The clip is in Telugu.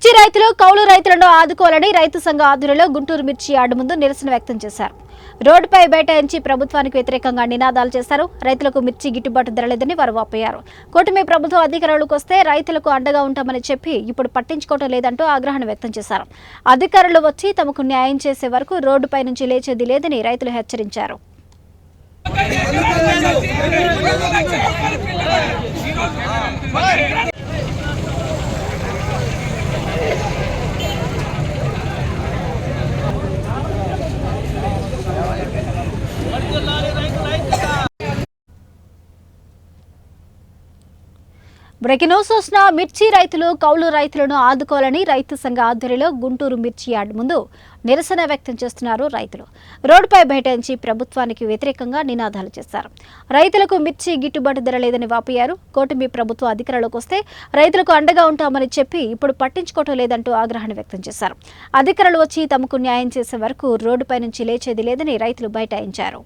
మిర్చి రైతులు కౌలు రైతులను ఆదుకోవాలని రైతు సంఘ ఆధ్వర్యంలో గుంటూరు మిర్చి యార్డు ముందు నిరసన వ్యక్తం చేశారు. రోడ్డుపై బైఠాయించి ప్రభుత్వానికి వ్యతిరేకంగా నినాదాలు చేశారు. రైతులకు మిర్చి గిట్టుబాటు ధర లేదని వారు వాపోయారు. కూటమి ప్రభుత్వం అధికారంలోకి వస్తే రైతులకు అండగా ఉంటామని చెప్పి ఇప్పుడు పట్టించుకోవడం లేదంటూ ఆగ్రహాన్ని వ్యక్తం చేశారు. అధికారులు వచ్చి తమకు న్యాయం చేసే వరకు రోడ్డుపై నుంచి లేచేది లేదని రైతులు హెచ్చరించారు. బ్రేకింగ్ న్యూస్ చూసిన మిర్చి రైతులు కౌలు రైతులను ఆదుకోవాలని రైతు సంఘ ఆధ్వర్యంలో గుంటూరు మిర్చి యార్డు ముందు నిరసన వ్యక్తం చేస్తున్నారు రైతులు. రోడ్డుపై బైఠాయించి ప్రభుత్వానికి వ్యతిరేకంగా నినాదాలు చేశారు. రైతులకు మిర్చి గిట్టుబాటు ధర లేదని వాపోయారు. కూటమి ప్రభుత్వం అధికారంలోకి వస్తే రైతులకు అండగా ఉంటామని చెప్పి ఇప్పుడు పట్టించుకోవటం లేదంటూ ఆగ్రహాన్ని వ్యక్తం చేశారు. అధికారులు వచ్చి తమకు న్యాయం చేసే వరకు రోడ్డుపై నుంచి లేచేది లేదని రైతులు బైఠాయించారు.